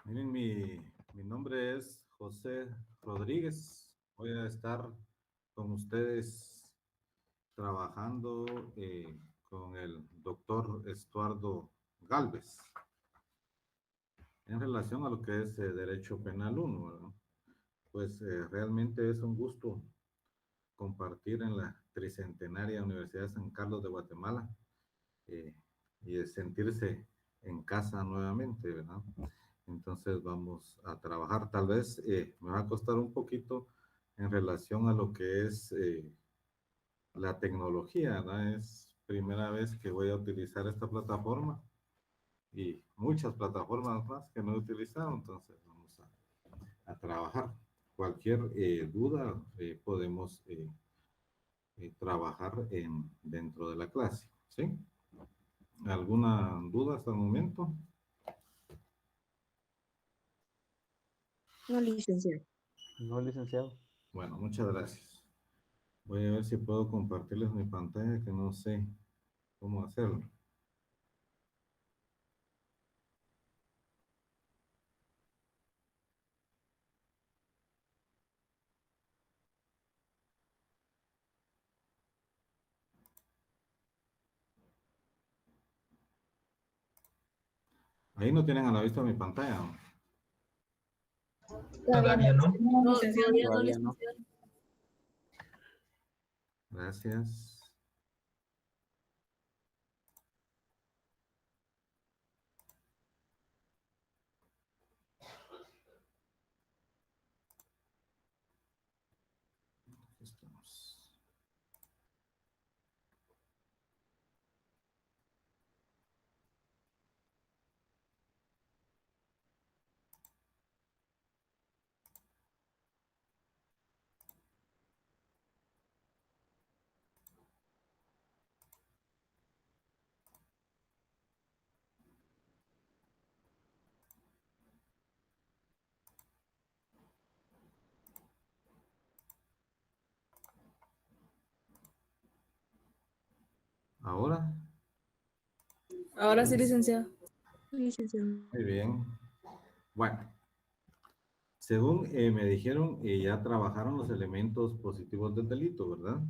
Miren, mi nombre es José Rodríguez. Voy a estar con ustedes trabajando con el doctor Estuardo Galvez en relación a lo que es Derecho Penal 1, ¿verdad? Pues realmente es un gusto compartir en la tricentenaria Universidad de San Carlos de Guatemala eh, y sentirse en casa nuevamente, ¿verdad? Entonces vamos a trabajar. Tal vez me va a costar un poquito en relación a lo que es la tecnología, ¿no? Es primera vez que voy a utilizar esta plataforma y muchas plataformas más que no he utilizado, entonces vamos a trabajar. Cualquier duda podemos trabajar dentro de la clase, ¿sí? ¿Alguna duda hasta el momento? No, licenciado. No, licenciado. Bueno, muchas gracias. Voy a ver si puedo compartirles mi pantalla, que no sé cómo hacerlo. Ahí no tienen a la vista mi pantalla, ¿no? Todavía no. No, licenciado. Todavía no. Gracias. Aquí estamos. Ahora, Ahora sí, licenciado. Licenciado. muy bien. Bueno, según me dijeron, ya trabajaron los elementos positivos del delito, ¿verdad?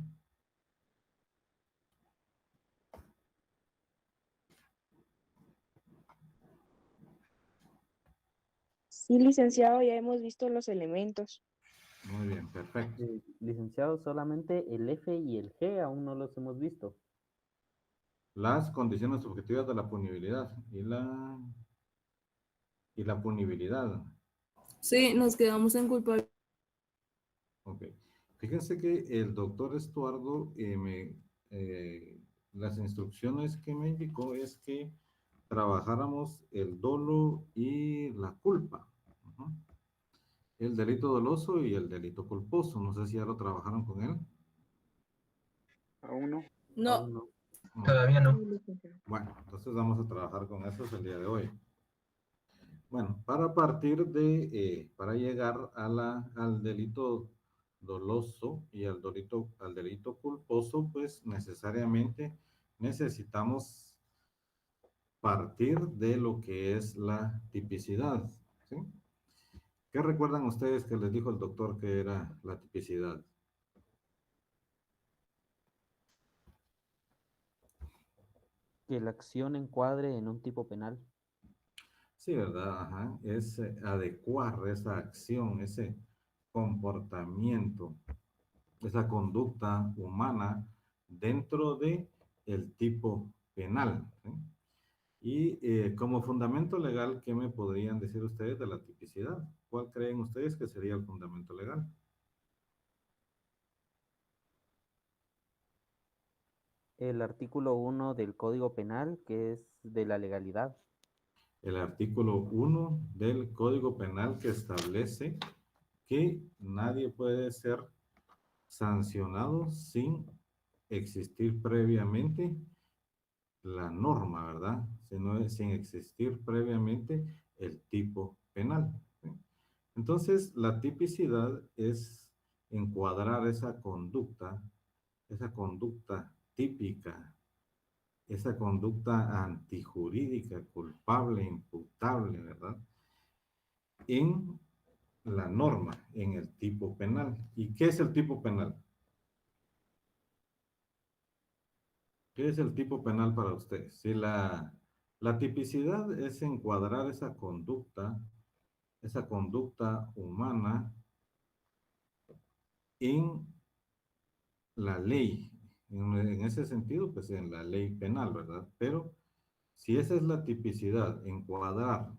Sí, licenciado, ya hemos visto los elementos. Muy bien, perfecto. Licenciado, solamente el F y el G aún no los hemos visto. Las condiciones objetivas de la punibilidad y la punibilidad. Sí, nos quedamos en culpabilidad. Ok. Fíjense que el doctor Estuardo, las instrucciones que me indicó es que trabajáramos el dolo y la culpa. Ujú. El delito doloso y el delito culposo. No sé si ya lo trabajaron con él. Aún no. No, Aún no. Todavía Sí, no. licenciado. Bueno, entonces vamos a trabajar con esos el día de hoy. Bueno, para llegar al delito doloso y al delito culposo, pues necesariamente necesitamos partir de lo que es la tipicidad, ¿sí? ¿Qué recuerdan ustedes que les dijo el doctor que era la tipicidad? Que la acción encuadre en un tipo penal. Sí, ¿verdad? Ajá. Es adecuar esa acción, ese comportamiento, esa conducta humana dentro de el tipo penal, ¿sí? Y como fundamento legal, ¿qué me podrían decir ustedes de la tipicidad? ¿Cuál creen ustedes que sería el fundamento legal? El artículo 1 del Código Penal, que es de la legalidad. El artículo 1 del Código Penal que establece que nadie puede ser sancionado sin existir previamente la norma, ¿verdad? Sin existir previamente el tipo penal, ¿sí? Entonces, la tipicidad es encuadrar esa conducta típica, esa conducta antijurídica, culpable, imputable, ¿verdad? en la norma, en el tipo penal. ¿Y qué es el tipo penal? ¿Qué es el tipo penal para ustedes? Si la tipicidad es encuadrar esa conducta humana en la ley. En ese sentido, pues en la ley penal, ¿verdad? Pero si esa es la tipicidad, encuadrar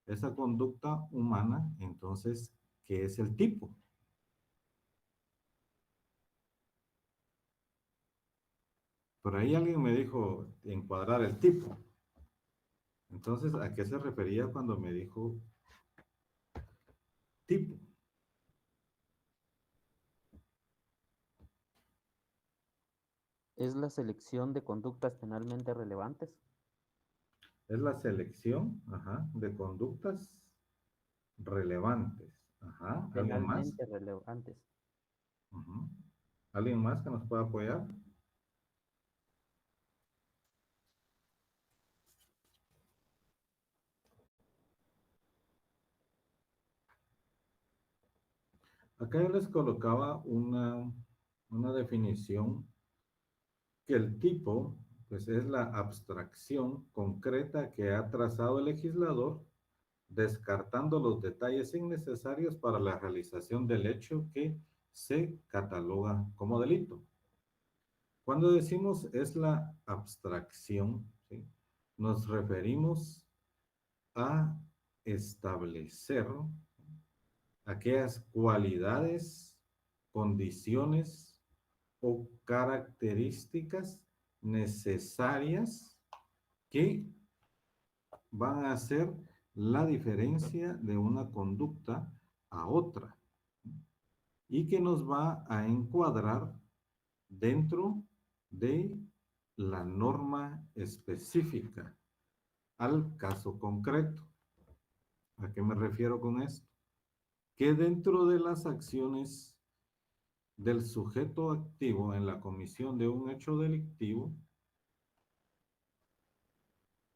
esa conducta humana, entonces, ¿qué es el tipo? Por ahí alguien me dijo encuadrar el tipo. Entonces, ¿a qué se refería cuando me dijo tipo? Es la selección de conductas penalmente relevantes. Es la selección, ajá, de conductas relevantes. Ajá. ¿Alguien más? Penalmente relevantes. Ujú. ¿Alguien más que nos pueda apoyar? Acá yo les colocaba una definición que el tipo, pues es la abstracción concreta que ha trazado el legislador, descartando los detalles innecesarios para la realización del hecho que se cataloga como delito. Cuando decimos es la abstracción, ¿sí? Nos referimos a establecer aquellas cualidades, condiciones o características necesarias que van a hacer la diferencia de una conducta a otra y que nos va a encuadrar dentro de la norma específica al caso concreto. ¿A qué me refiero con esto? Que dentro de las acciones del sujeto activo en la comisión de un hecho delictivo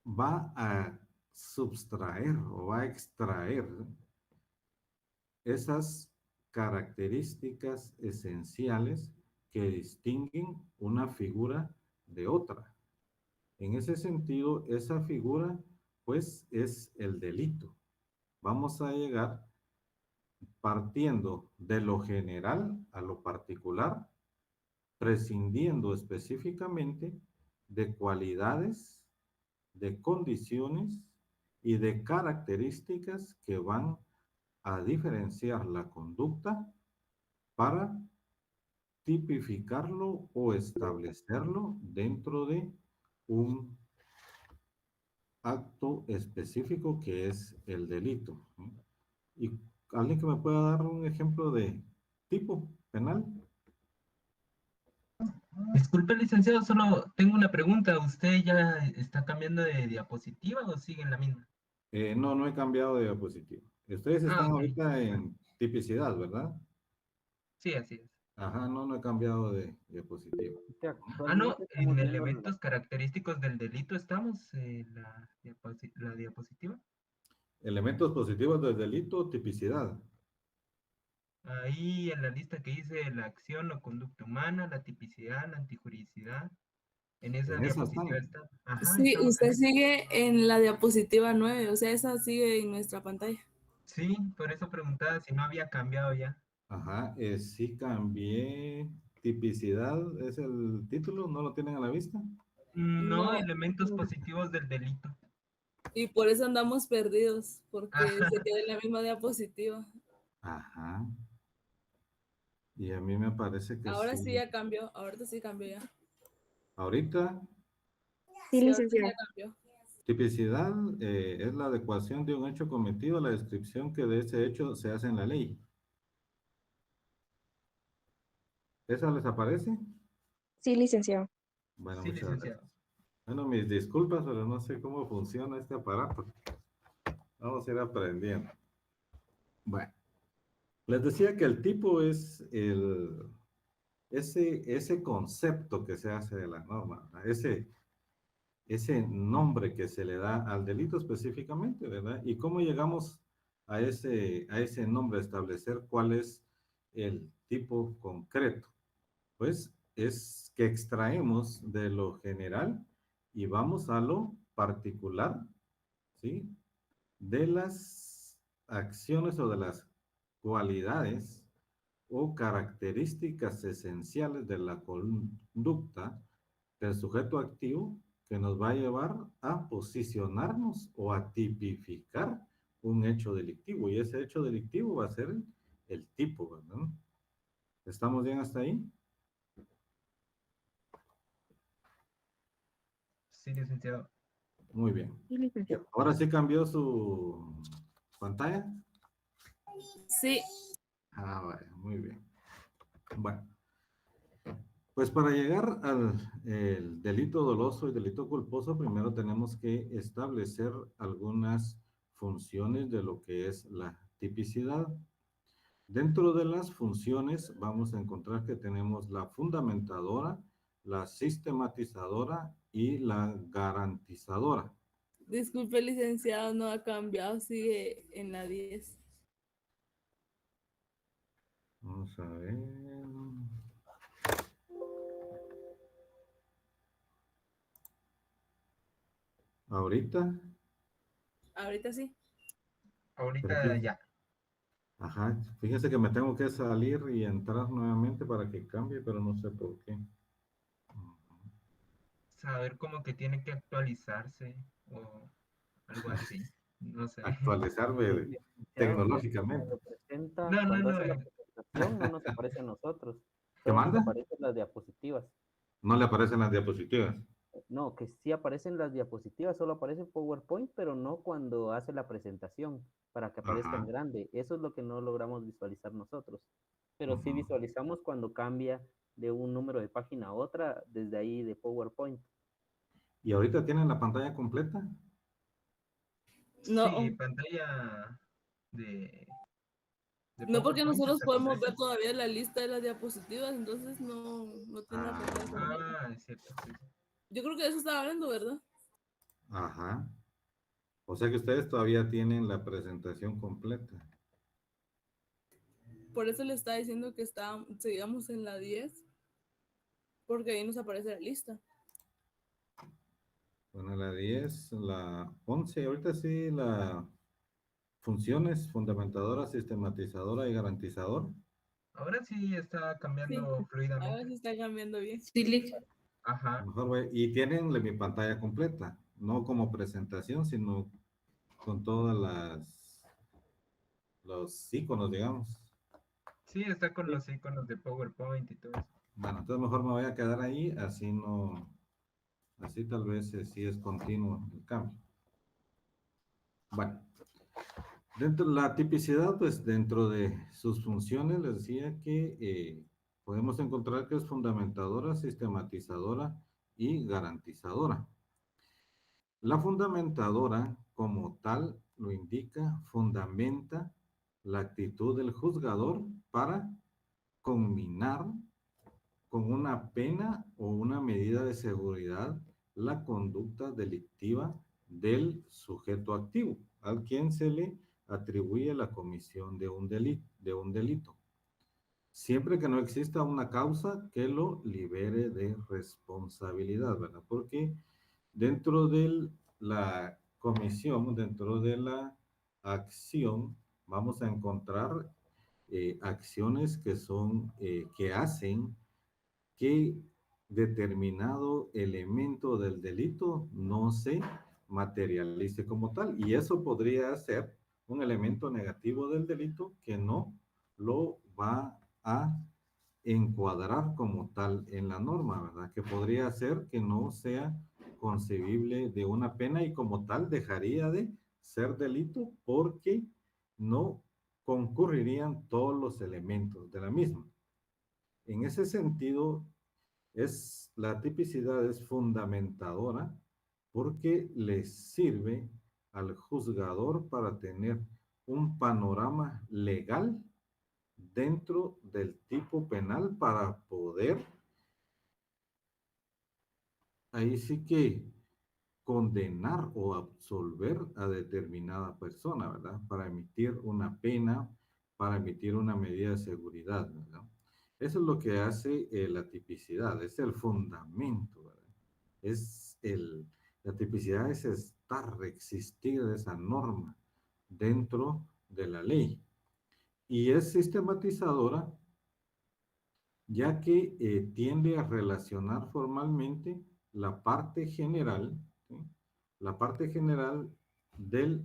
va a subtraer o va a extraer esas características esenciales que distinguen una figura de otra. En ese sentido, esa figura, pues, es el delito. Vamos a llegar partiendo de lo general a lo particular, prescindiendo específicamente de cualidades, de condiciones y de características que van a diferenciar la conducta para tipificarlo o establecerlo dentro de un acto específico que es el delito. ¿Y alguien que me pueda dar un ejemplo de tipo penal? Disculpe, licenciado, solo tengo una pregunta. ¿Usted ya está cambiando de diapositiva o sigue en la misma? No, no he cambiado de diapositiva. Ustedes Ah, están ok. ahorita en tipicidad, ¿verdad? Sí, así es. Ajá, no, no he cambiado de diapositiva. Que Ah, no, actualmente en estamos viendo elementos característicos del delito estamos, la diapositiva. Elementos positivos del delito, tipicidad. Ahí en la lista que dice la acción o conducta humana, la tipicidad, la antijuridicidad, en esa En esas diapositiva están. está. Ajá, Sí, estamos en usted esa. sigue en la diapositiva 9, o sea, esa sigue en nuestra pantalla. Sí, por eso preguntaba si no había cambiado ya. Ajá, sí cambié. Tipicidad es el título, ¿no lo tienen a la vista? No, No, elementos positivos del delito. y por eso andamos perdidos, porque Ajá, se queda en la misma diapositiva. Ajá. Y a mí me parece que Ahora sí sí. ya cambió, ahorita sí cambió ya. Ahorita, Sí, Sí, ahorita licenciado. ya cambió. tipicidad es la adecuación de un hecho cometido a la descripción que de ese hecho se hace en la ley. ¿Esa les aparece? Sí, licenciado. Bueno, sí, muchas gracias. licenciado. Bueno, mis disculpas, pero no sé cómo funciona este aparato. Vamos a ir aprendiendo. Bueno, les decía que el tipo es ese concepto que se hace de la norma, ¿verdad? Ese nombre que se le da al delito específicamente, ¿verdad? ¿Y cómo llegamos a ese nombre, establecer cuál es el tipo concreto. Pues es que extraemos de lo general y vamos a lo particular, ¿sí? De las acciones o de las cualidades o características esenciales de la conducta del sujeto activo que nos va a llevar a posicionarnos o a tipificar un hecho delictivo. Y ese hecho delictivo va a ser el tipo, ¿verdad? ¿Estamos bien hasta ahí? Sí, licenciado. Muy bien. Sí, licenciado. Ahora sí cambió su pantalla. Sí, Ah, vale, muy bien. Bueno, pues para llegar al el delito doloso y delito culposo, primero tenemos que establecer algunas funciones de lo que es la tipicidad. Dentro de las funciones vamos a encontrar que tenemos la fundamentadora, la sistematizadora y la garantizadora. disculpe, licenciado, no ha cambiado, sigue en la 10. Vamos a ver. Ahorita, Ahorita sí. pero Ahorita ya. ajá, fíjese que me tengo que salir y entrar nuevamente para que cambie, pero no sé por qué. Saber como que tiene que actualizarse o algo así. No sé. Actualizarme Licenciado, tecnológicamente. cuando presenta, No, no, cuando no. hace la presentación, no nos aparece a nosotros, ¿Qué solo nos manda? aparecen las diapositivas. No le aparecen las diapositivas. No, que sí aparecen las diapositivas, solo aparece PowerPoint, pero no cuando hace la presentación, para que aparezca en Ajá. grande. Eso es lo que no logramos visualizar nosotros. Pero sí Ujú. visualizamos cuando cambia de un número de página a otra, desde ahí de PowerPoint. ¿Y ahorita tienen la pantalla completa? Sí, No, pantalla de, de no porque PowerPoint nosotros está podemos completa. ver todavía la lista de las diapositivas, entonces no tiene la pantalla completa. Ah, es cierto. Sí, sí. Yo creo que de eso estaba hablando, ¿verdad? Ajá. O sea que ustedes todavía tienen la presentación completa. Por eso le estaba diciendo que seguíamos en la 10, porque ahí nos aparece la lista. Bueno, la 10, la 11, ahorita sí, la funciones fundamentadora, sistematizadora y garantizador. Ahora sí está Sí, cambiando ahora fluidamente. sí está cambiando bien. Sí, Lick. Ajá. Mejor, y tienen mi pantalla completa, no como presentación, sino con todas los iconos, digamos. Sí, está con Sí. los iconos de PowerPoint y todo eso. Bueno, entonces mejor me voy a quedar ahí, así no, así tal vez sí es continuo el cambio. Bueno, dentro de la tipicidad, pues dentro de sus funciones, les decía que podemos encontrar que es fundamentadora, sistematizadora y garantizadora. La fundamentadora, como tal, lo indica, fundamenta la actitud del juzgador para combinar con una pena o una medida de seguridad la conducta delictiva del sujeto activo, al quien se le atribuye la comisión de un delito, siempre que no exista una causa que lo libere de responsabilidad, ¿verdad? Porque dentro de la comisión, dentro de la acción, vamos a encontrar acciones que son, que hacen que determinado elemento del delito no se materialice como tal. Y eso podría ser un elemento negativo del delito que no lo va a encuadrar como tal en la norma, ¿verdad? Que podría ser que no sea concebible de una pena y como tal dejaría de ser delito porque no concurrirían todos los elementos de la misma. En ese sentido, la tipicidad es fundamentadora porque le sirve al juzgador para tener un panorama legal dentro del tipo penal para poder, ahí sí que condenar o absolver a determinada persona, ¿verdad? Para emitir una pena, para emitir una medida de seguridad, ¿verdad? Eso es lo que hace la tipicidad, es el fundamento, ¿verdad? La tipicidad es existir esa norma dentro de la ley. Y es sistematizadora, ya que tiende a relacionar formalmente la parte general, ¿sí? La parte general del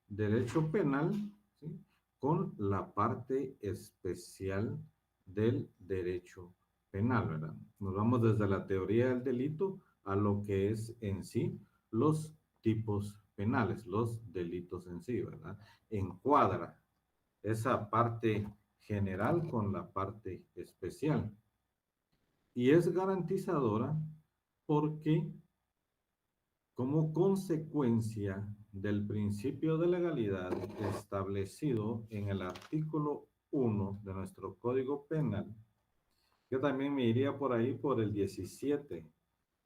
derecho penal, ¿sí? Con la parte especial del derecho penal, ¿verdad? Nos vamos desde la teoría del delito a lo que es en sí los tipos penales, los delitos en sí, ¿verdad? Encuadra esa parte general con la parte especial. Y es garantizadora porque como consecuencia del principio de legalidad establecido en el artículo 1 de nuestro Código Penal, yo también me iría por ahí por el 17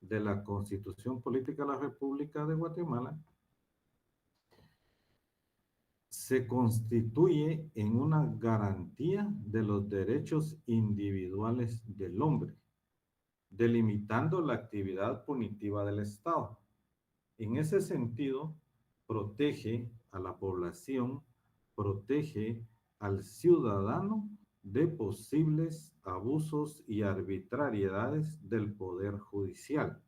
de la Constitución Política de la República de Guatemala, se constituye en una garantía de los derechos individuales del hombre, delimitando la actividad punitiva del Estado. En ese sentido, protege a la población, protege al ciudadano de posibles abusos y arbitrariedades del Poder Judicial,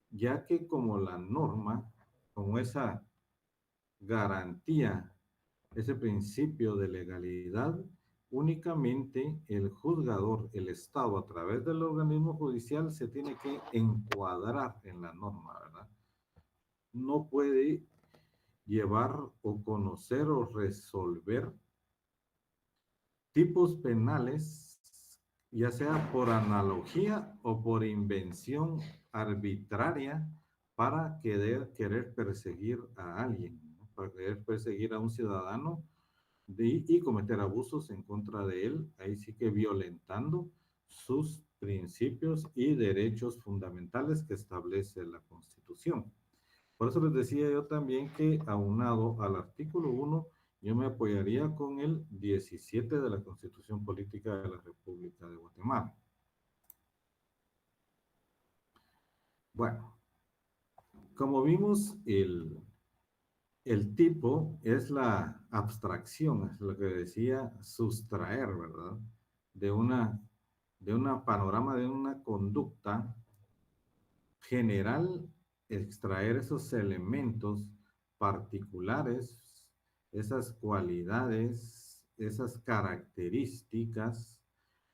ya que como la norma, como esa garantía, ese principio de legalidad, únicamente el juzgador, el Estado, a través del organismo judicial, se tiene que encuadrar en la norma, ¿verdad? No puede llevar o conocer o resolver tipos penales, ya sea por analogía o por invención arbitraria para querer perseguir a alguien, ¿no? Para querer perseguir a un ciudadano y cometer abusos en contra de él, ahí sí que violentando sus principios y derechos fundamentales que establece la Constitución. Por eso les decía yo también que aunado al artículo 1, yo me apoyaría con el 17 de la Constitución Política de la República de Guatemala. Bueno, como vimos, el tipo es la abstracción, es lo que decía, sustraer, ¿verdad? De una panorama, de una conducta general, extraer esos elementos particulares, esas cualidades, esas características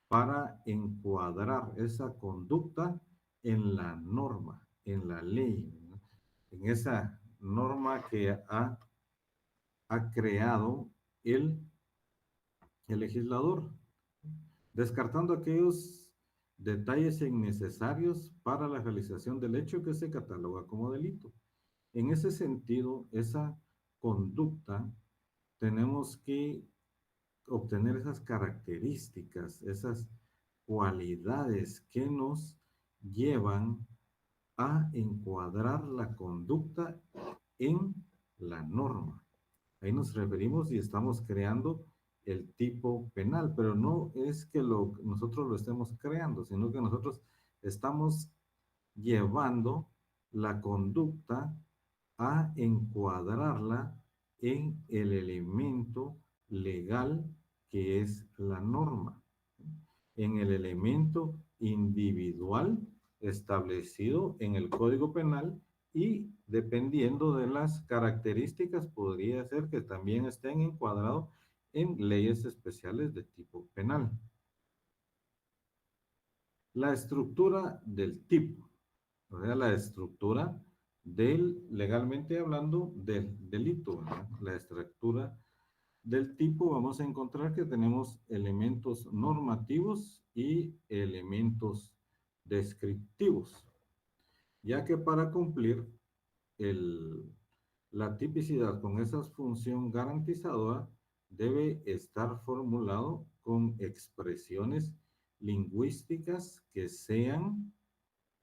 para encuadrar esa conducta en la norma, en la ley, ¿no? En esa norma que ha creado el legislador, descartando aquellos detalles innecesarios para la realización del hecho que se cataloga como delito. En ese sentido, esa conducta tenemos que obtener esas características, esas cualidades que nos llevan a encuadrar la conducta en la norma. Ahí nos referimos y estamos creando el tipo penal, pero no es que nosotros lo estemos creando, sino que nosotros estamos llevando la conducta a encuadrarla en el elemento legal que es la norma, en el elemento individual establecido en el Código Penal y dependiendo de las características podría ser que también estén encuadrados en leyes especiales de tipo penal. La estructura del tipo, o sea, la estructura legalmente hablando, del delito, ¿verdad? La estructura del tipo vamos a encontrar que tenemos elementos normativos y elementos descriptivos, ya que para cumplir la tipicidad con esa función garantizadora debe estar formulado con expresiones lingüísticas que sean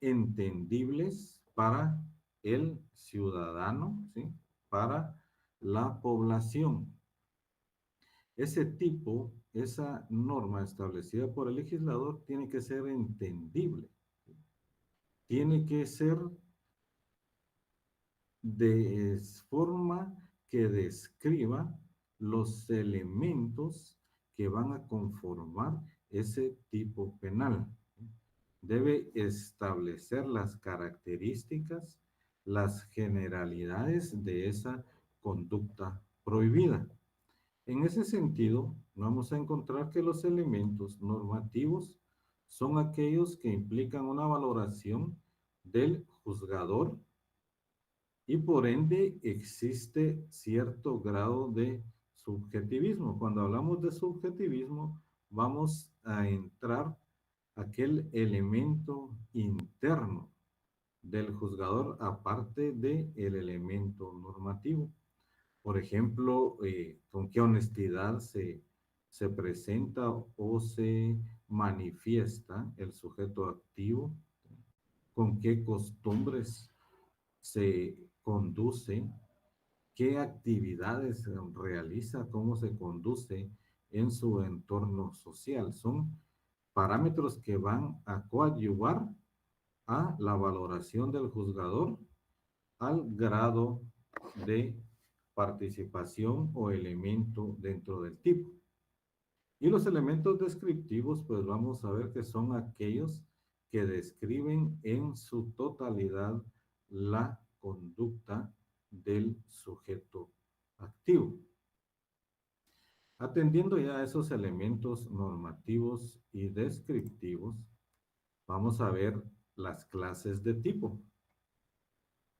entendibles para el ciudadano, ¿sí? Para la población. Ese tipo, esa norma establecida por el legislador tiene que ser entendible, tiene que ser de forma que describa los elementos que van a conformar ese tipo penal. Debe establecer las características, las generalidades de esa conducta prohibida. En ese sentido, vamos a encontrar que los elementos normativos son aquellos que implican una valoración del juzgador y por ende existe cierto grado de subjetivismo. Cuando hablamos de subjetivismo, vamos a entrar aquel elemento interno del juzgador aparte del elemento normativo. Por ejemplo, con qué honestidad se presenta o se manifiesta el sujeto activo, con qué costumbres se conduce, qué actividades realiza, cómo se conduce en su entorno social. Son parámetros que van a coadyuvar a la valoración del juzgador al grado de participación o elemento dentro del tipo. Y los elementos descriptivos, pues vamos a ver que son aquellos que describen en su totalidad la conducta del sujeto activo. Atendiendo ya a esos elementos normativos y descriptivos, vamos a ver las clases de tipo.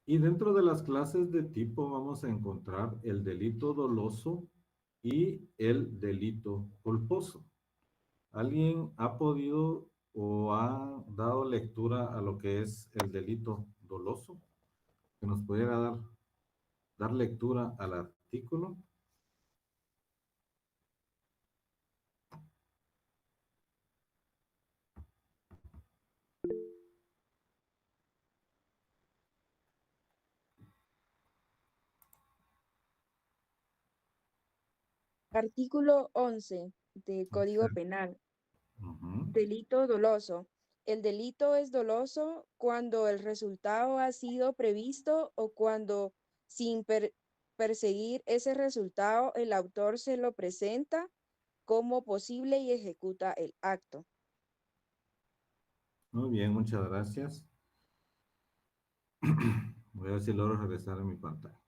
Y dentro de las clases de tipo vamos a encontrar el delito doloso y el delito culposo. ¿Alguien ha podido o ha dado lectura a lo que es el delito doloso? Que nos pudiera dar lectura al artículo. Artículo 11 del Código Penal. Ujú. Delito doloso. El delito es doloso cuando el resultado ha sido previsto o cuando, sin perseguir ese resultado, el autor se lo presenta como posible y ejecuta el acto. Muy bien, muchas gracias. Voy a ver si logro regresar a mi pantalla.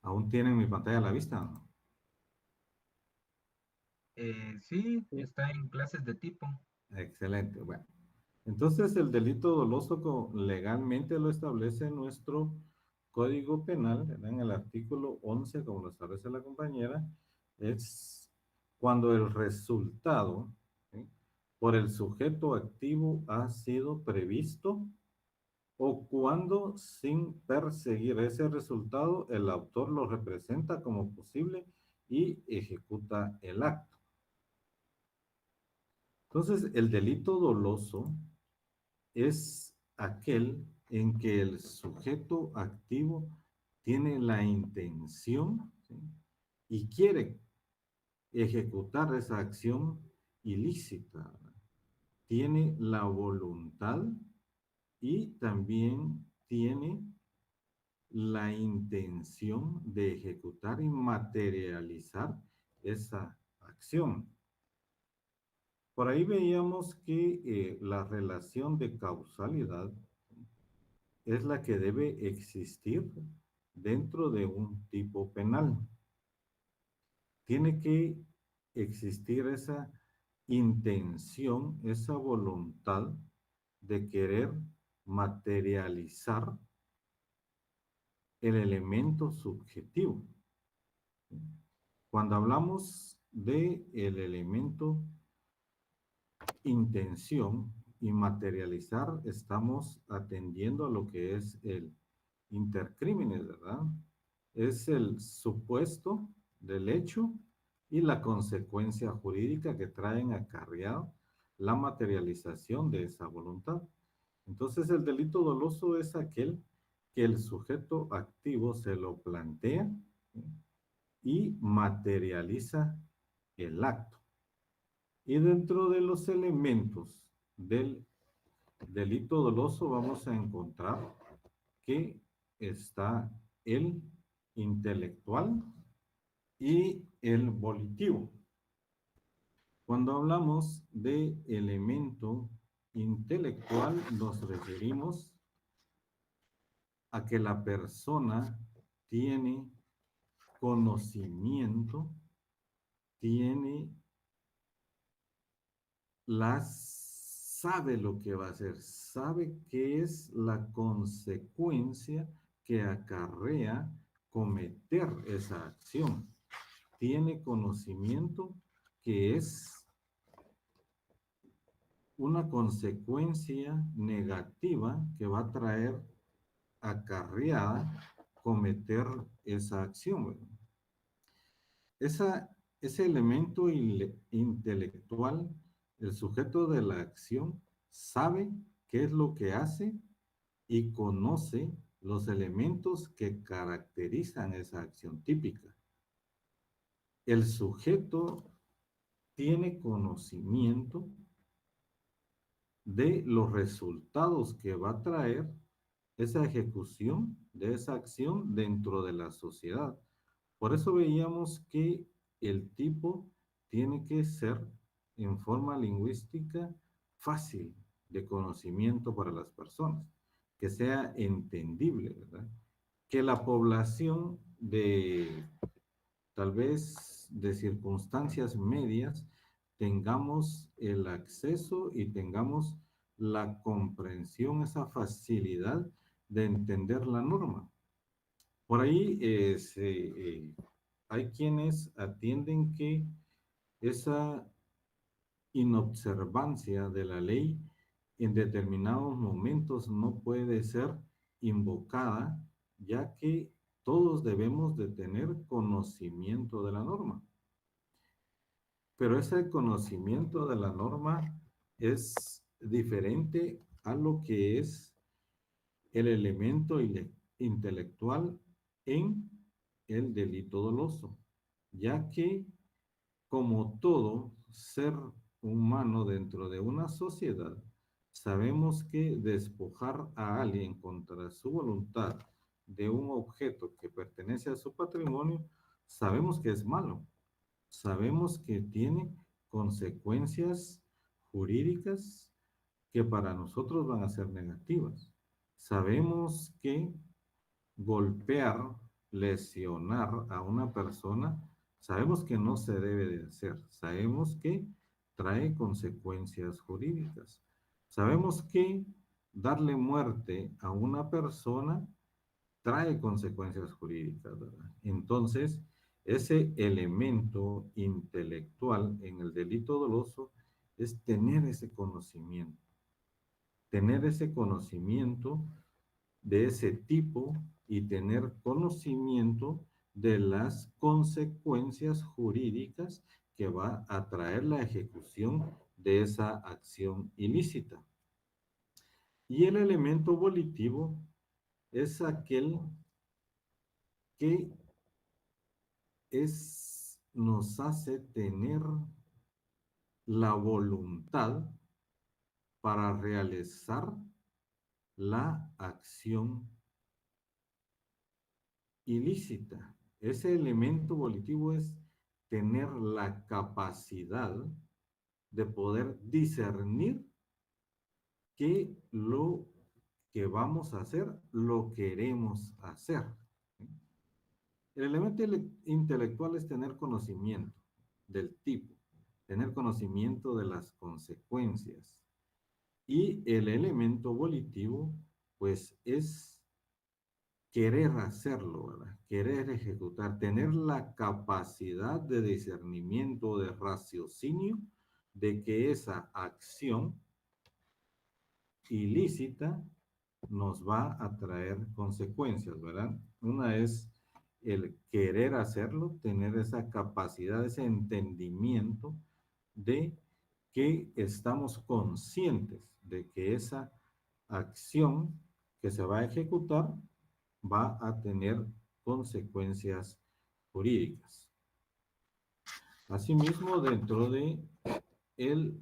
¿Aún tienen mi pantalla a la vista o no? Sí, está en clases de tipo. Excelente. Bueno, entonces el delito doloso legalmente lo establece nuestro Código Penal, ¿verdad? En el artículo 11, como lo establece la compañera, es cuando el resultado, ¿sí?, por el sujeto activo ha sido previsto o cuando sin perseguir ese resultado el autor lo representa como posible y ejecuta el acto. Entonces, el delito doloso es aquel en que el sujeto activo tiene la intención, ¿sí?, y quiere ejecutar esa acción ilícita, tiene la voluntad y también tiene la intención de ejecutar y materializar esa acción. Por ahí veíamos que la relación de causalidad es la que debe existir dentro de un tipo penal. Tiene que existir esa intención, esa voluntad de querer materializar el elemento subjetivo. Cuando hablamos de el elemento intención y materializar, estamos atendiendo a lo que es el intercrímenes, ¿verdad? Es el supuesto del hecho y la consecuencia jurídica que traen acarreado la materialización de esa voluntad. Entonces, el delito doloso es aquel que el sujeto activo se lo plantea, ¿sí?, y materializa el acto. Y dentro de los elementos del delito doloso vamos a encontrar que está el intelectual y el volitivo. Cuando hablamos de elemento intelectual, nos referimos a que la persona tiene conocimiento, tiene sabe lo que va a hacer, sabe qué es la consecuencia que acarrea cometer esa acción. Tiene conocimiento que es una consecuencia negativa que va a traer acarreada cometer esa acción, ¿verdad? Ese elemento intelectual, el sujeto de la acción, sabe qué es lo que hace y conoce los elementos que caracterizan esa acción típica. El sujeto tiene conocimiento de los resultados que va a traer esa ejecución de esa acción dentro de la sociedad. Por eso veíamos que el tipo tiene que ser en forma lingüística fácil de conocimiento para las personas, que sea entendible, ¿verdad? Que la población de tal vez de circunstancias medias tengamos el acceso y tengamos la comprensión, esa facilidad de entender la norma. Por ahí hay quienes atienden que esa inobservancia de la ley en determinados momentos no puede ser invocada, ya que todos debemos de tener conocimiento de la norma. Pero ese conocimiento de la norma es diferente a lo que es el elemento intelectual en el delito doloso, ya que como todo ser humano dentro de una sociedad, sabemos que despojar a alguien contra su voluntad de un objeto que pertenece a su patrimonio, sabemos que es malo, sabemos que tiene consecuencias jurídicas que para nosotros van a ser negativas. Sabemos que golpear, lesionar a una persona, sabemos que no se debe de hacer. Sabemos que trae consecuencias jurídicas. Sabemos que darle muerte a una persona trae consecuencias jurídicas, ¿verdad? Entonces, ese elemento intelectual en el delito doloso es tener ese conocimiento de ese tipo y tener conocimiento de las consecuencias jurídicas que va a traer la ejecución de esa acción ilícita. Y el elemento volitivo es aquel que nos hace tener la voluntad para realizar la acción ilícita. Ese elemento volitivo es tener la capacidad de poder discernir que lo que vamos a hacer lo queremos hacer. El elemento intelectual es tener conocimiento del tipo, tener conocimiento de las consecuencias. Y el elemento volitivo, pues es querer hacerlo, ¿verdad? Querer ejecutar, tener la capacidad de discernimiento, de raciocinio, de que esa acción ilícita nos va a traer consecuencias, ¿verdad? Una es el querer hacerlo, tener esa capacidad, ese entendimiento de que estamos conscientes de que esa acción que se va a ejecutar va a tener consecuencias jurídicas. Asimismo, dentro de el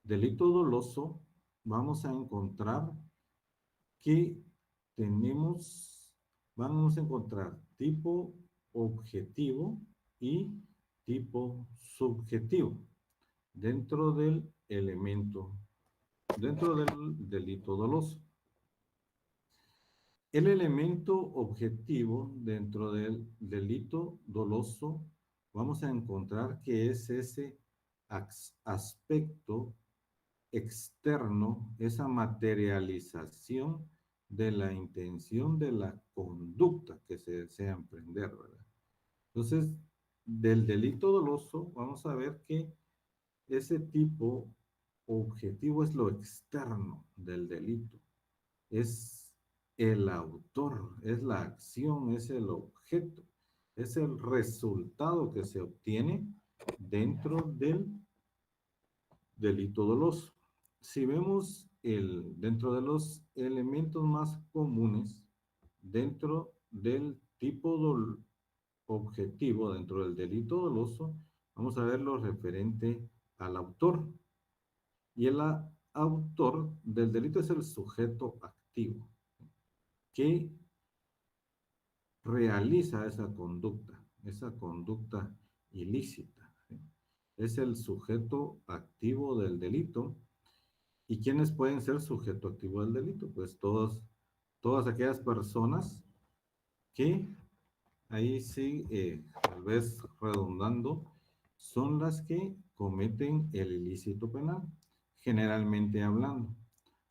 delito doloso, vamos a encontrar que vamos a encontrar tipo objetivo y tipo subjetivo dentro del delito doloso. El elemento objetivo dentro del delito doloso, vamos a encontrar que es ese aspecto externo, esa materialización de la intención de la conducta que se desea emprender, ¿verdad? Entonces, del delito doloso, vamos a ver que ese tipo objetivo es lo externo del delito, es el autor, es la acción, es el objeto, es el resultado que se obtiene dentro del delito doloso. Si vemos dentro de los elementos más comunes, dentro del tipo objetivo, dentro del delito doloso, vamos a ver lo referente al autor. Y el autor del delito es el sujeto activo, que realiza esa conducta ilícita, ¿sí? Es el sujeto activo del delito. ¿Y quiénes pueden ser sujeto activo del delito? Pues todas aquellas personas que, ahí sí, tal vez redundando, son las que cometen el ilícito penal, generalmente hablando.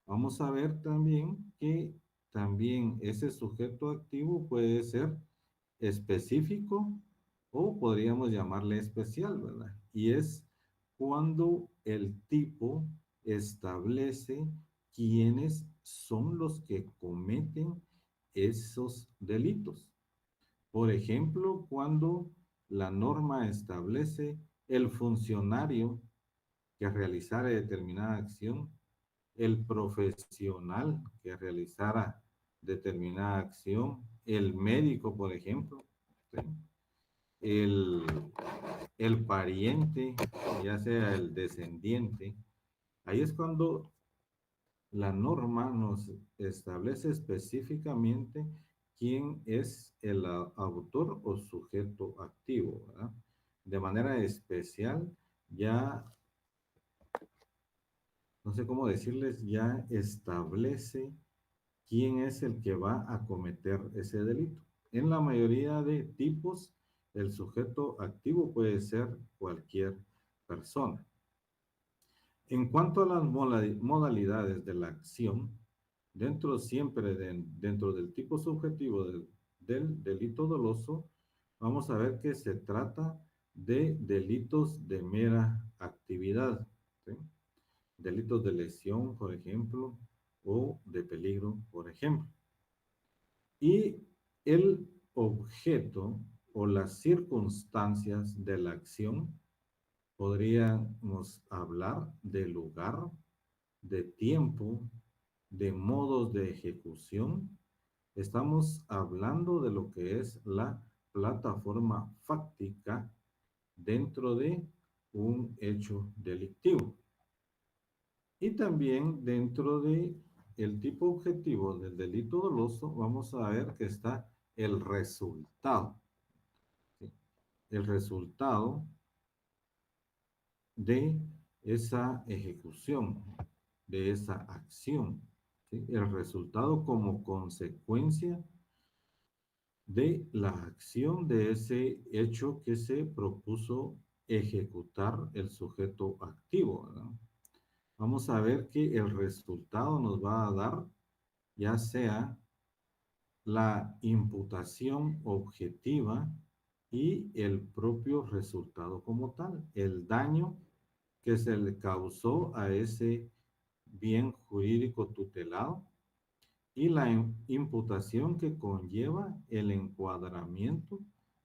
Vamos a ver también que también ese sujeto activo puede ser específico o podríamos llamarle especial, ¿verdad? Y es cuando el tipo establece quiénes son los que cometen esos delitos. Por ejemplo, cuando la norma establece el funcionario que realizara determinada acción, el profesional que realizara determinada acción, el médico, por ejemplo, ¿sí? el, el pariente, ya sea el descendiente. Ahí es cuando la norma nos establece específicamente quién es el autor o sujeto activo, ¿verdad? De manera especial, ya, no sé cómo decirles, ya establece quién es el que va a cometer ese delito. En la mayoría de tipos, el sujeto activo puede ser cualquier persona. En cuanto a las modalidades de la acción, dentro del tipo subjetivo del delito doloso, vamos a ver que se trata de delitos de mera actividad, ¿sí? Delitos de lesión, por ejemplo, o de peligro, por ejemplo. Y el objeto o las circunstancias de la acción, podríamos hablar de lugar, de tiempo, de modos de ejecución. Estamos hablando de lo que es la plataforma fáctica dentro de un hecho delictivo. Y también dentro de el tipo objetivo del delito doloso, vamos a ver que está el resultado, ¿sí? El resultado de esa ejecución, de esa acción, ¿sí? El resultado como consecuencia de la acción de ese hecho que se propuso ejecutar el sujeto activo, ¿verdad? Vamos a ver que el resultado nos va a dar ya sea la imputación objetiva y el propio resultado como tal, el daño que se le causó a ese bien jurídico tutelado y la imputación que conlleva el encuadramiento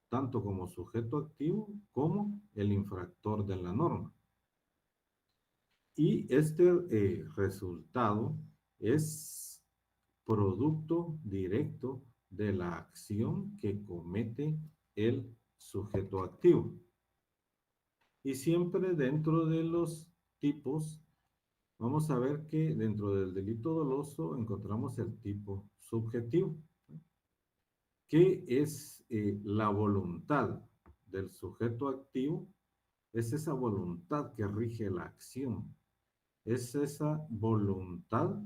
tanto como sujeto activo como el infractor de la norma. Y este resultado es producto directo de la acción que comete el sujeto activo. Y siempre dentro de los tipos, vamos a ver que dentro del delito doloso encontramos el tipo subjetivo, que es la voluntad del sujeto activo, es esa voluntad que rige la acción, es esa voluntad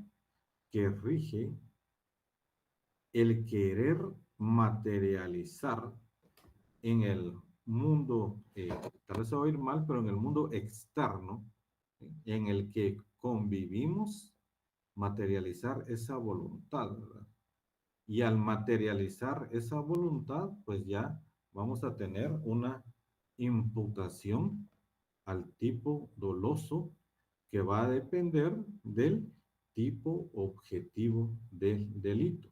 que rige el querer materializar en el mundo, tal vez se va a oír mal, pero en el mundo externo, en el que convivimos, materializar esa voluntad, ¿verdad? Y al materializar esa voluntad, pues ya vamos a tener una imputación al tipo doloso que va a depender del tipo objetivo del delito.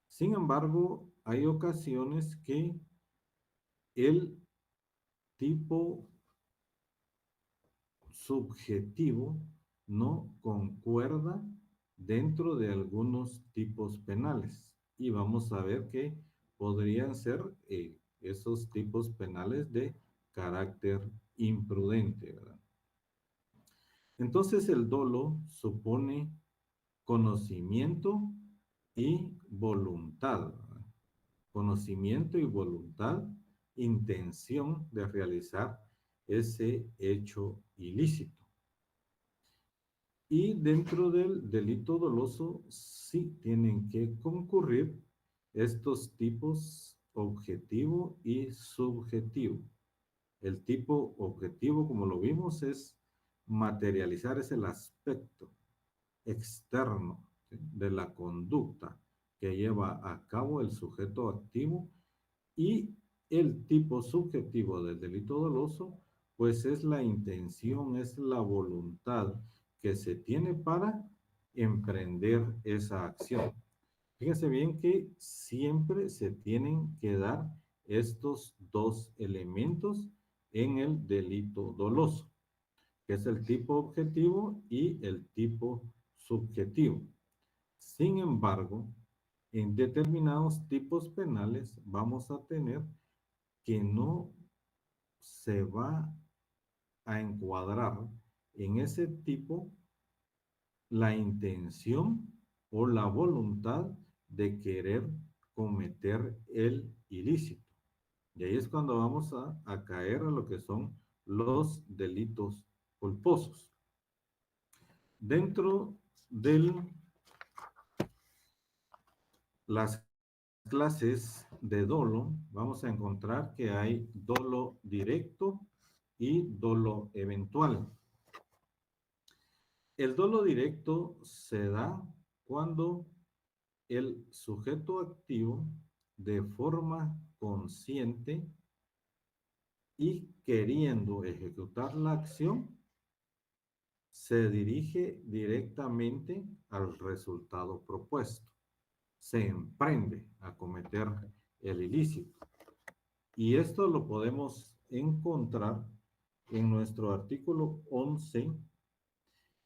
Sin embargo, hay ocasiones que el tipo subjetivo no concuerda dentro de algunos tipos penales. Y vamos a ver que podrían ser esos tipos penales de carácter imprudente, ¿verdad? Entonces el dolo supone conocimiento y voluntad, ¿verdad? Conocimiento y voluntad, intención de realizar ese hecho ilícito. Y dentro del delito doloso sí tienen que concurrir estos tipos objetivo y subjetivo. El tipo objetivo, como lo vimos, es materializar, es el aspecto externo, ¿sí?, de la conducta que lleva a cabo el sujeto activo, y el tipo subjetivo del delito doloso, pues es la intención, es la voluntad que se tiene para emprender esa acción. Fíjense bien que siempre se tienen que dar estos dos elementos en el delito doloso, que es el tipo objetivo y el tipo subjetivo. Sin embargo, en determinados tipos penales vamos a tener que no se va a encuadrar en ese tipo la intención o la voluntad de querer cometer el ilícito. Y ahí es cuando vamos a caer a lo que son los delitos culposos. Dentro de las clases de dolo, vamos a encontrar que hay dolo directo y dolo eventual. El dolo directo se da cuando el sujeto activo, de forma consciente y queriendo ejecutar la acción, se dirige directamente al resultado propuesto, se emprende a cometer el ilícito. Y esto lo podemos encontrar en nuestro artículo 11,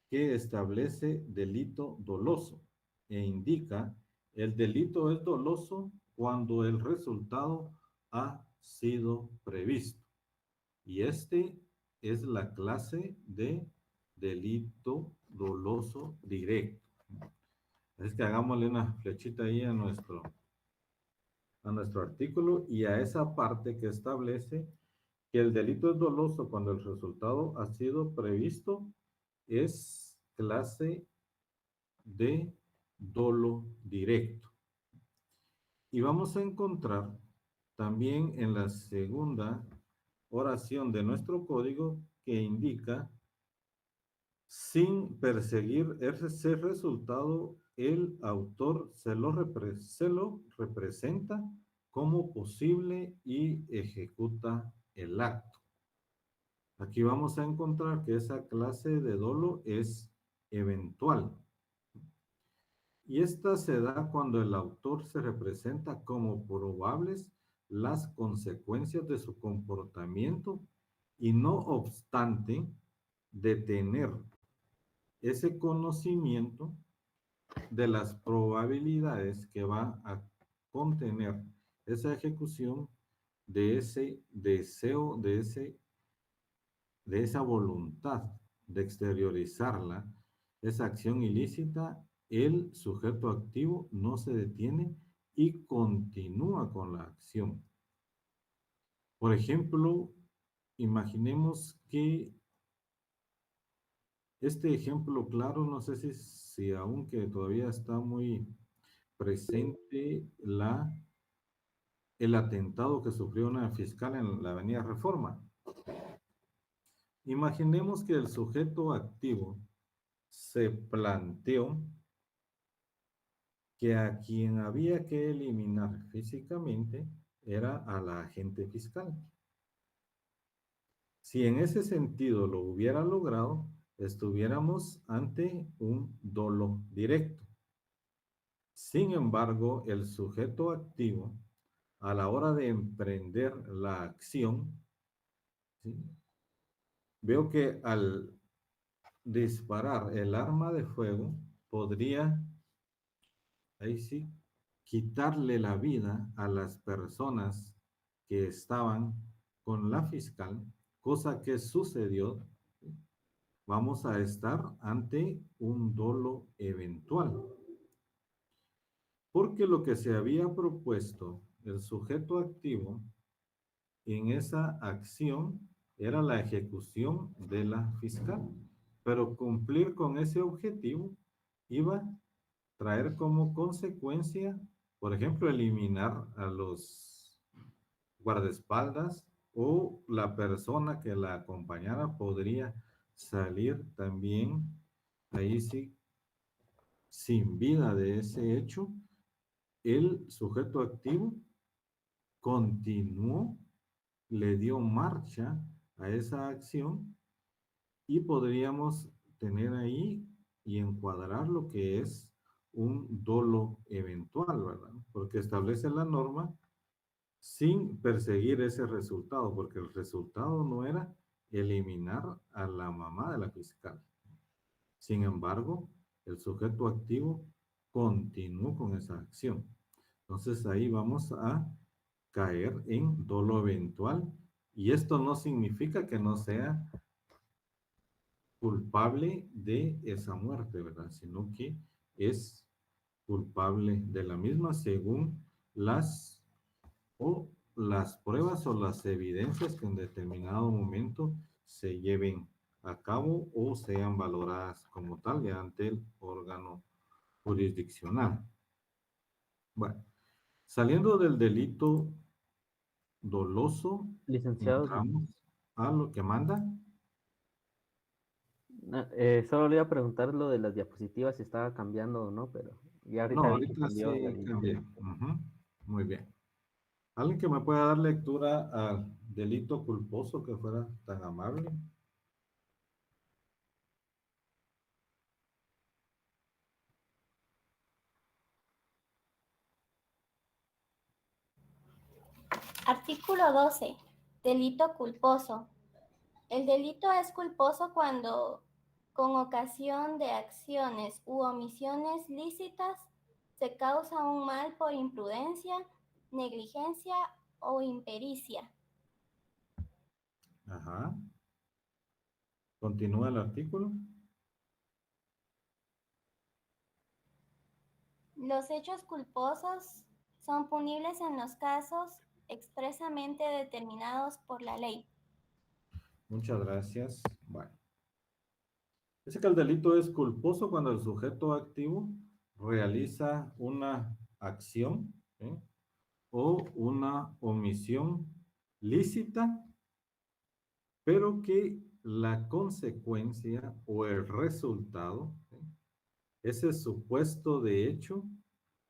que establece delito doloso e indica: el delito es doloso cuando el resultado ha sido previsto. Y este es la clase de delito doloso directo. Es que hagámosle una flechita ahí a nuestro artículo y a esa parte que establece que el delito es doloso cuando el resultado ha sido previsto. Es clase de dolo directo. Y vamos a encontrar también en la segunda oración de nuestro código que indica: sin perseguir ese resultado, el autor se lo representa como posible y ejecuta el acto. Aquí vamos a encontrar que esa clase de dolo es eventual. Y esta se da cuando el autor se representa como probables las consecuencias de su comportamiento y no obstante de tener ese conocimiento de las probabilidades que va a contener esa ejecución de ese deseo, de esa voluntad de exteriorizarla, esa acción ilícita, el sujeto activo no se detiene y continúa con la acción. Por ejemplo, imaginemos que este ejemplo claro, no sé si aunque todavía está muy presente el atentado que sufrió una fiscal en la Avenida Reforma. Imaginemos que el sujeto activo se planteó que a quien había que eliminar físicamente era a la agente fiscal. Si en ese sentido lo hubiera logrado, estuviéramos ante un dolo directo. Sin embargo, el sujeto activo, a la hora de emprender la acción, ¿sí? Veo que al disparar el arma de fuego podría, ahí sí, quitarle la vida a las personas que estaban con la fiscal, cosa que sucedió. Vamos a estar ante un dolo eventual, porque lo que se había propuesto el sujeto activo en esa acción era la ejecución de la fiscal, pero cumplir con ese objetivo iba a traer como consecuencia, por ejemplo, eliminar a los guardaespaldas o la persona que la acompañara podría salir también, ahí sí, sin vida de ese hecho. El sujeto activo continuó, le dio marcha a esa acción y podríamos tener ahí y encuadrar lo que es un dolo eventual, ¿verdad? Porque establece la norma sin perseguir ese resultado, porque el resultado no era eliminar a la mamá de la fiscal. Sin embargo, el sujeto activo continuó con esa acción. Entonces ahí vamos a caer en dolo eventual y esto no significa que no sea culpable de esa muerte, ¿verdad? Sino que es culpable de la misma según las o las pruebas o las evidencias que en determinado momento se lleven a cabo o sean valoradas como tal de ante el órgano jurisdiccional. Bueno, saliendo del delito doloso, Licenciado, entramos a lo que manda. solo le iba a preguntar lo de las diapositivas si estaba cambiando o no, pero ya No, ahorita vi que ahorita cambió la sí línea. cambié. Ujú. Muy bien. ¿Alguien que me pueda dar lectura al delito culposo que fuera tan amable? Artículo 12. Delito culposo. El delito es culposo cuando, con ocasión de acciones u omisiones lícitas, se causa un mal por imprudencia, negligencia o impericia. Ajá. Continúa el artículo. Los hechos culposos son punibles en los casos expresamente determinados por la ley. Muchas gracias. Bueno. Dice que el delito es culposo cuando el sujeto activo realiza una acción, ¿sí? O una omisión lícita, pero que la consecuencia o el resultado, ¿sí? Ese supuesto de hecho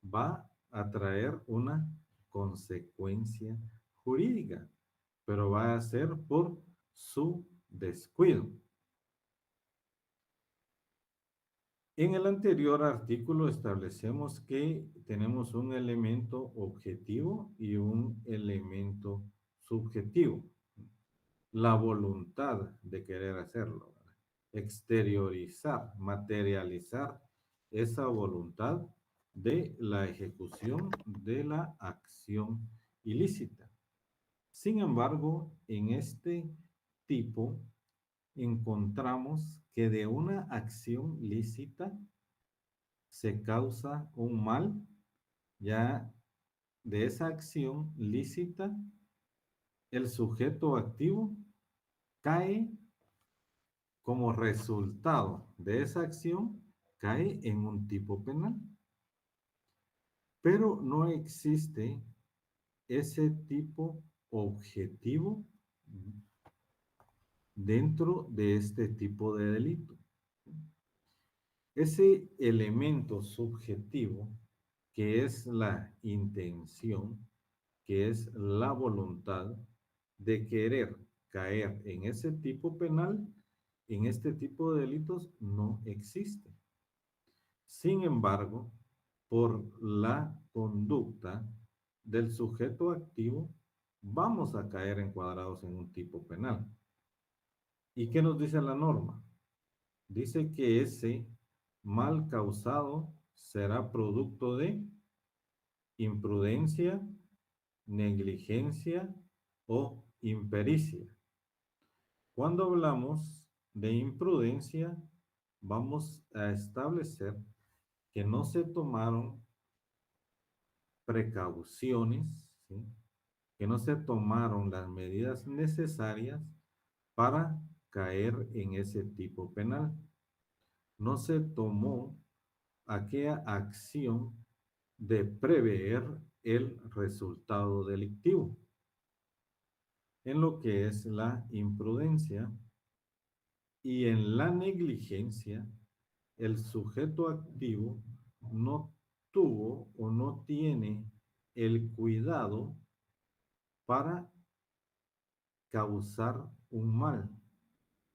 va a traer una consecuencia jurídica, pero va a ser por su descuido. En el anterior artículo establecemos que tenemos un elemento objetivo y un elemento subjetivo. La voluntad de querer hacerlo, ¿verdad? Exteriorizar, materializar esa voluntad de la ejecución de la acción ilícita. Sin embargo, en este tipo encontramos que de una acción lícita se causa un mal, ya de esa acción lícita, el sujeto activo cae como resultado de esa acción, cae en un tipo penal. Pero no existe ese tipo objetivo dentro de este tipo de delito. Ese elemento subjetivo, que es la intención, que es la voluntad de querer caer en ese tipo penal, en este tipo de delitos, no existe. Sin embargo, por la conducta del sujeto activo, vamos a caer encuadrados en un tipo penal. ¿Y qué nos dice la norma? Dice que ese mal causado será producto de imprudencia, negligencia o impericia. Cuando hablamos de imprudencia, vamos a establecer que no se tomaron precauciones, ¿sí? Que no se tomaron las medidas necesarias para caer en ese tipo penal. No se tomó aquella acción de prever el resultado delictivo. En lo que es la imprudencia y en la negligencia, el sujeto activo no tuvo o no tiene el cuidado para causar un mal.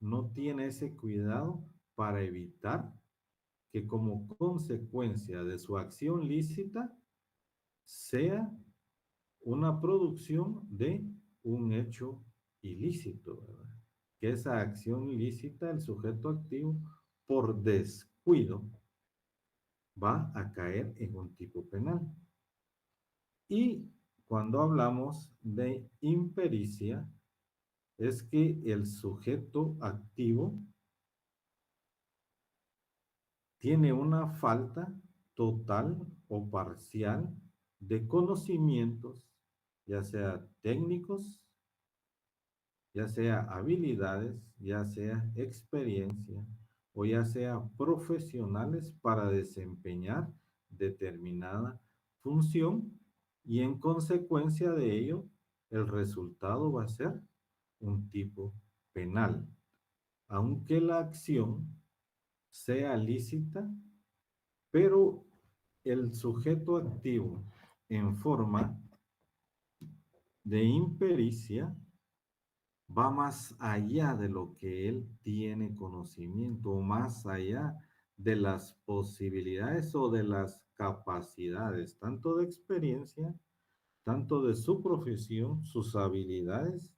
No tiene ese cuidado para evitar que como consecuencia de su acción lícita sea una producción de un hecho ilícito, ¿verdad? Que esa acción ilícita, el sujeto activo, por descuido, va a caer en un tipo penal. Y cuando hablamos de impericia, es que el sujeto activo tiene una falta total o parcial de conocimientos, ya sea técnicos, ya sea habilidades, ya sea experiencia o ya sea profesionales para desempeñar determinada función y en consecuencia de ello el resultado va a ser un tipo penal, aunque la acción sea lícita, pero el sujeto activo en forma de impericia va más allá de lo que él tiene conocimiento, o más allá de las posibilidades o de las capacidades, tanto de experiencia, tanto de su profesión, sus habilidades,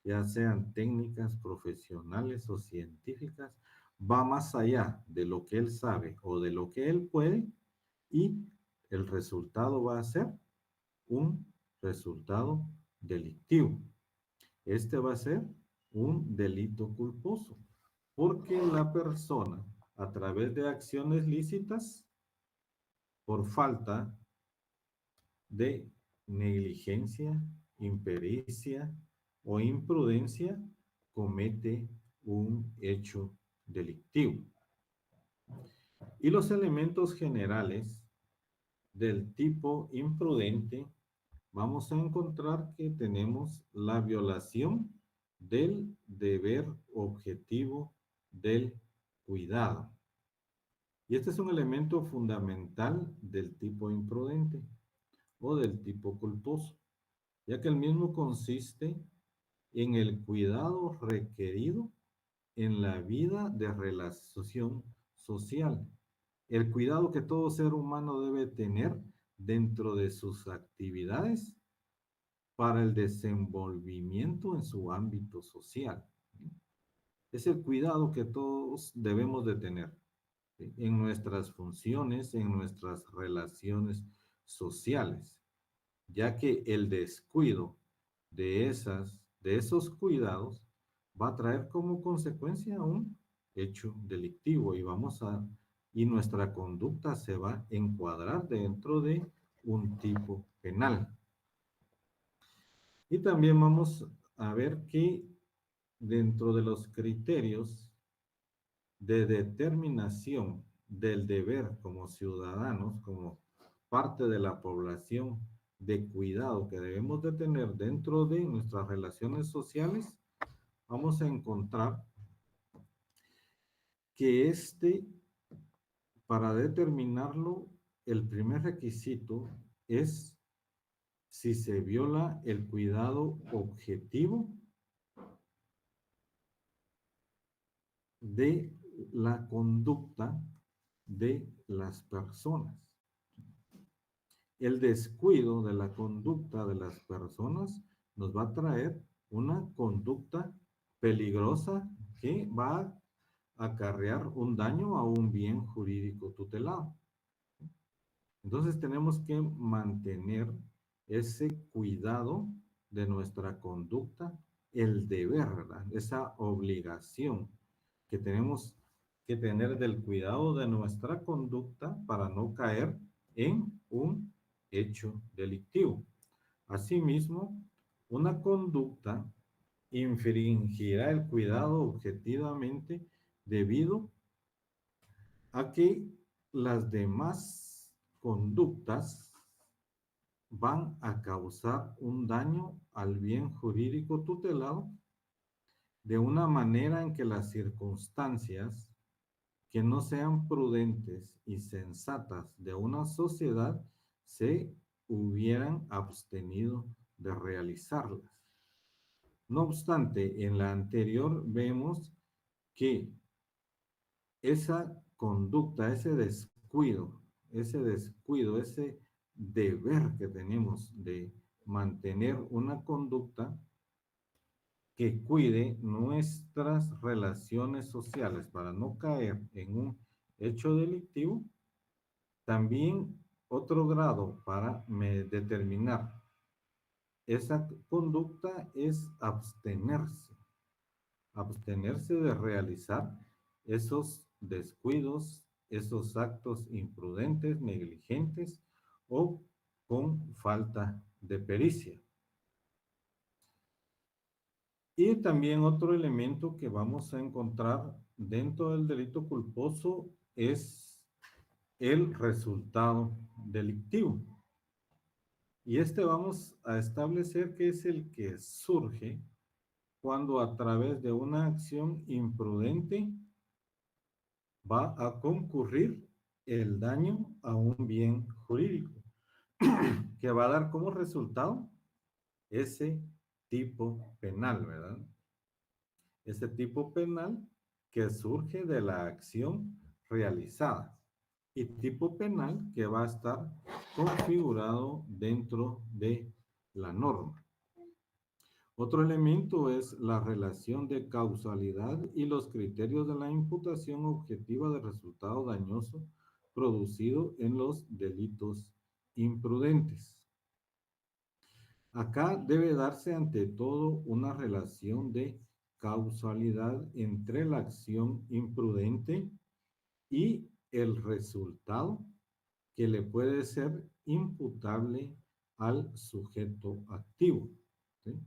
ya sean técnicas, profesionales o científicas, va más allá de lo que él sabe o de lo que él puede y el resultado va a ser un resultado delictivo. Este va a ser un delito culposo, porque la persona, a través de acciones lícitas, por falta de negligencia, impericia o imprudencia, comete un hecho delictivo. Y los elementos generales del tipo imprudente, vamos a encontrar que tenemos la violación del deber objetivo del cuidado. Y este es un elemento fundamental del tipo imprudente o del tipo culposo, ya que el mismo consiste en el cuidado requerido en la vida de relación social el cuidado que todo ser humano debe tener dentro de sus actividades para el desenvolvimiento en su ámbito social. Es el cuidado que todos debemos de tener, ¿sí?, en nuestras funciones, en nuestras relaciones sociales, ya que el descuido de esos cuidados va a traer como consecuencia un hecho delictivo y nuestra conducta se va a encuadrar dentro de un tipo penal. Y también vamos a ver que dentro de los criterios de determinación del deber como ciudadanos, como parte de la población de cuidado que debemos de tener dentro de nuestras relaciones sociales, vamos a encontrar que para determinarlo, el primer requisito es si se viola el cuidado objetivo de la conducta de las personas. El descuido de la conducta de las personas nos va a traer una conducta peligrosa que va a acarrear un daño a un bien jurídico tutelado. Entonces tenemos que mantener ese cuidado de nuestra conducta, el deber, ¿verdad? Esa obligación que tenemos que tener del cuidado de nuestra conducta para no caer en un hecho delictivo. Asimismo, una conducta infringirá el cuidado objetivamente debido a que las demás conductas van a causar un daño al bien jurídico tutelado de una manera en que las circunstancias que no sean prudentes y sensatas de una sociedad se hubieran abstenido de realizarlas. No obstante, en la anterior vemos que esa conducta, ese descuido, ese deber que tenemos de mantener una conducta que cuide nuestras relaciones sociales para no caer en un hecho delictivo, también otro grado para determinar esa conducta es abstenerse de realizar esos descuidos, esos actos imprudentes, negligentes o con falta de pericia. Y también otro elemento que vamos a encontrar dentro del delito culposo es el resultado delictivo. Y vamos a establecer que es el que surge cuando a través de una acción imprudente va a concurrir el daño a un bien jurídico, que va a dar como resultado ese tipo penal, ¿verdad? Ese tipo penal que surge de la acción realizada y tipo penal que va a estar configurado dentro de la norma. Otro elemento es la relación de causalidad y los criterios de la imputación objetiva de resultado dañoso producido en los delitos imprudentes. Acá debe darse ante todo una relación de causalidad entre la acción imprudente y el resultado que le puede ser imputable al sujeto activo, ¿sí?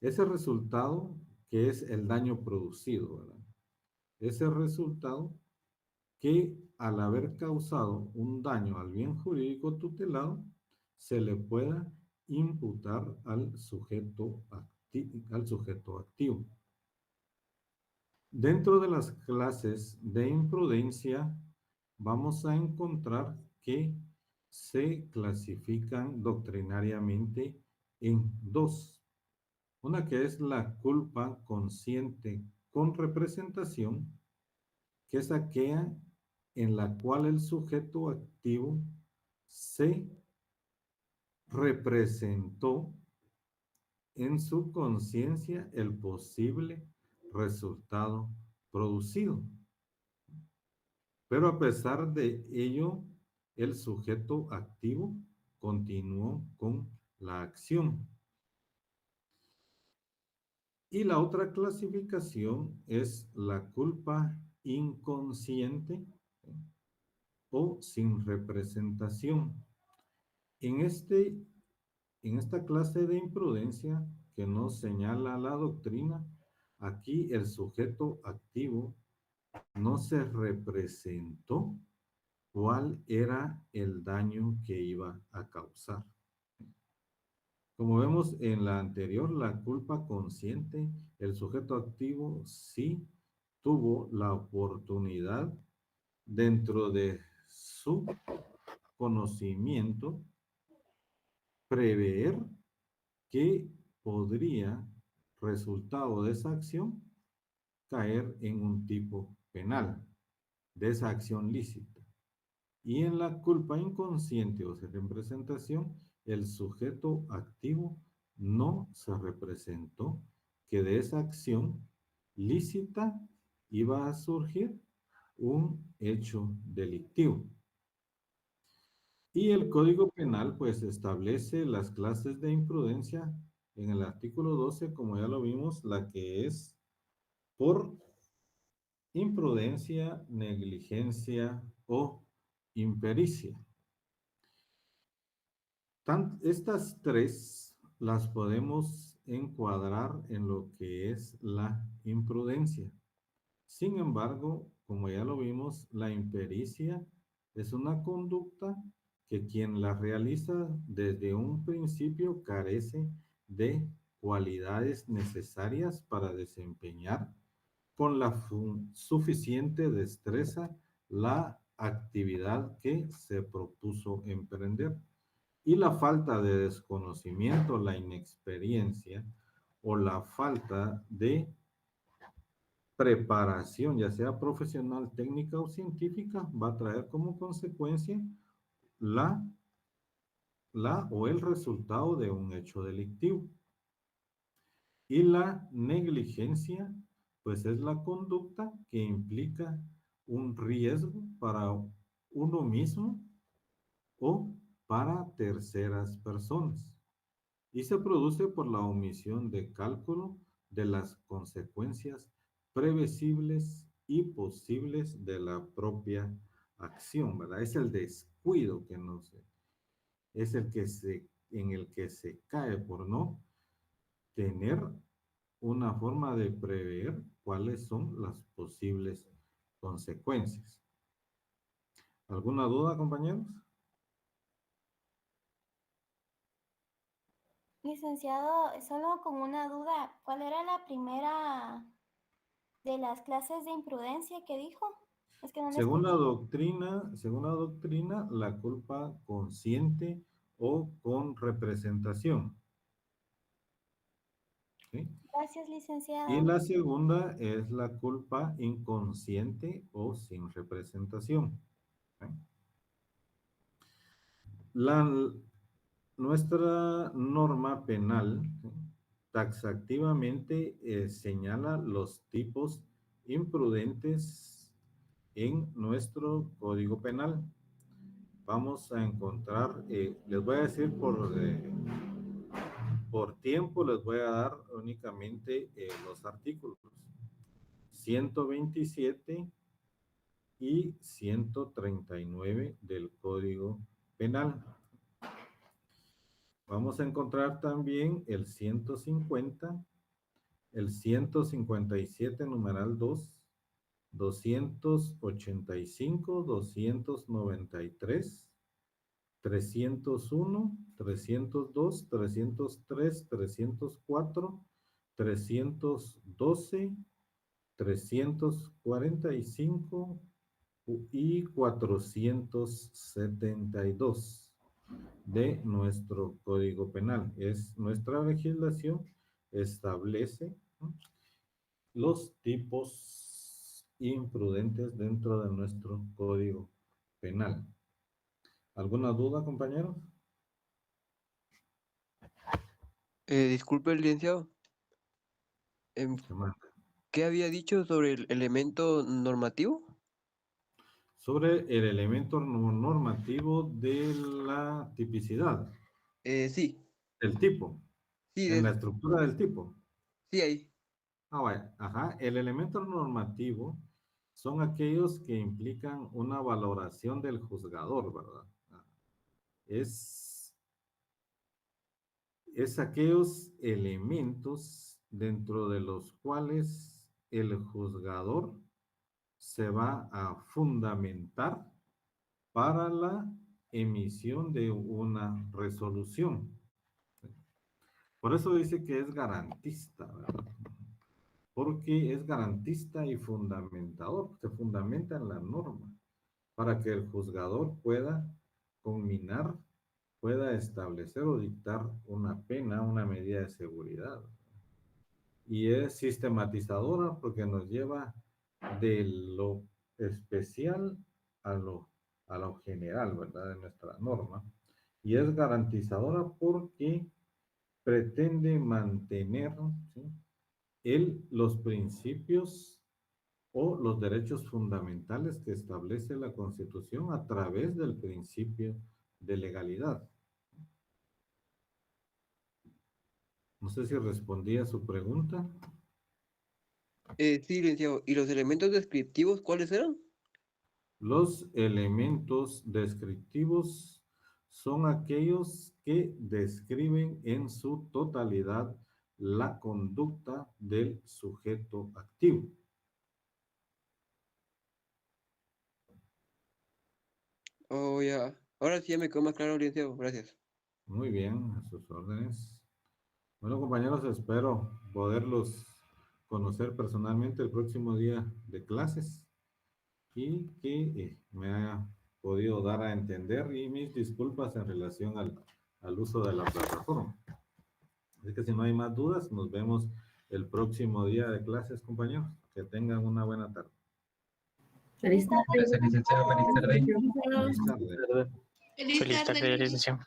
Ese resultado que es el daño producido, ¿verdad? Ese resultado que al haber causado un daño al bien jurídico tutelado, se le pueda imputar al sujeto activo. Dentro de las clases de imprudencia, vamos a encontrar que se clasifican doctrinariamente en dos. Una que es la culpa consciente con representación, que es aquella en la cual el sujeto activo se representó en su conciencia el posible resultado producido. Pero a pesar de ello, el sujeto activo continuó con la acción. Y la otra clasificación es la culpa inconsciente o sin representación. En esta clase de imprudencia que nos señala la doctrina, aquí el sujeto activo no se representó cuál era el daño que iba a causar. Como vemos en la anterior, la culpa consciente, el sujeto activo sí tuvo la oportunidad dentro de su conocimiento prever que podría, resultado de esa acción, caer en un tipo penal de esa acción lícita. Y en la culpa inconsciente o sin representación, el sujeto activo no se representó que de esa acción lícita iba a surgir un hecho delictivo. Y el Código Penal pues establece las clases de imprudencia en el artículo 12, como ya lo vimos, la que es por imprudencia, negligencia o impericia. Estas tres las podemos encuadrar en lo que es la imprudencia. Sin embargo, como ya lo vimos, la impericia es una conducta que quien la realiza desde un principio carece de cualidades necesarias para desempeñar con la suficiente destreza la actividad que se propuso emprender. Y la falta de desconocimiento, la inexperiencia o la falta de preparación, ya sea profesional, técnica o científica, va a traer como consecuencia la o el resultado de un hecho delictivo. Y la negligencia, pues es la conducta que implica un riesgo para uno mismo o para terceras personas. Y se produce por la omisión de cálculo de las consecuencias previsibles y posibles de la propia acción, ¿verdad? Es el descuido que no se, es el que en el que se cae por no tener una forma de prever cuáles son las posibles consecuencias. ¿Alguna duda, compañeros? Licenciado, solo con una duda, ¿cuál era la primera de las clases de imprudencia que dijo? Es que no le Según escuché. según la doctrina, la culpa consciente o con representación. ¿Sí? Gracias, Y licenciado. la segunda es la culpa inconsciente o sin representación. ¿Sí? Nuestra norma penal, ¿sí?, taxativamente señala los tipos imprudentes en nuestro Código Penal. Vamos a encontrar, les voy a decir por tiempo, les voy a dar únicamente los artículos 127 y 139 del Código Penal. Vamos a encontrar también el 150, el 157 numeral 2, 285, 293, 301, 302, 303, 304, 312, 345 y 472 de nuestro Código Penal. Es nuestra legislación establece, ¿no?, los tipos imprudentes dentro de nuestro Código Penal. ¿Alguna duda, compañeros? Disculpe, licenciado. ¿Qué más? ¿Qué había dicho sobre el elemento normativo? Sobre el elemento normativo de la tipicidad, Sí, del tipo, sí, en la estructura del tipo. sí, ahí. Ah, vaya, ajá. El elemento normativo son aquellos que implican una valoración del juzgador, ¿verdad? Es, es aquellos elementos dentro de los cuales el juzgador se va a fundamentar para la emisión de una resolución. Por eso dice que es garantista, ¿verdad? Porque es garantista y fundamentador, se fundamenta en la norma, para que el juzgador pueda conminar, pueda establecer o dictar una pena, una medida de seguridad. Y es sistematizadora porque nos lleva de lo especial a lo general, ¿verdad? De nuestra norma. Y es garantizadora porque pretende mantener, ¿sí?, los principios o los derechos fundamentales que establece la Constitución a través del principio de legalidad. No sé si respondí a su pregunta. Sí, licenciado. ¿Y los elementos descriptivos cuáles eran? Los elementos descriptivos son aquellos que describen en su totalidad la conducta del sujeto activo. Oh, ya. Ahora sí ya me quedó más claro, licenciado. Gracias. Muy bien, a sus órdenes. Bueno, compañeros, espero poderlos conocer personalmente el próximo día de clases y que me haya podido dar a entender, y mis disculpas en relación al uso de la plataforma. Así que si no hay más dudas, nos vemos el próximo día de clases, compañeros. Que tengan una buena tarde. Gracias, licenciado. Feliz tarde. Feliz tarde. Feliz tarde, licenciado.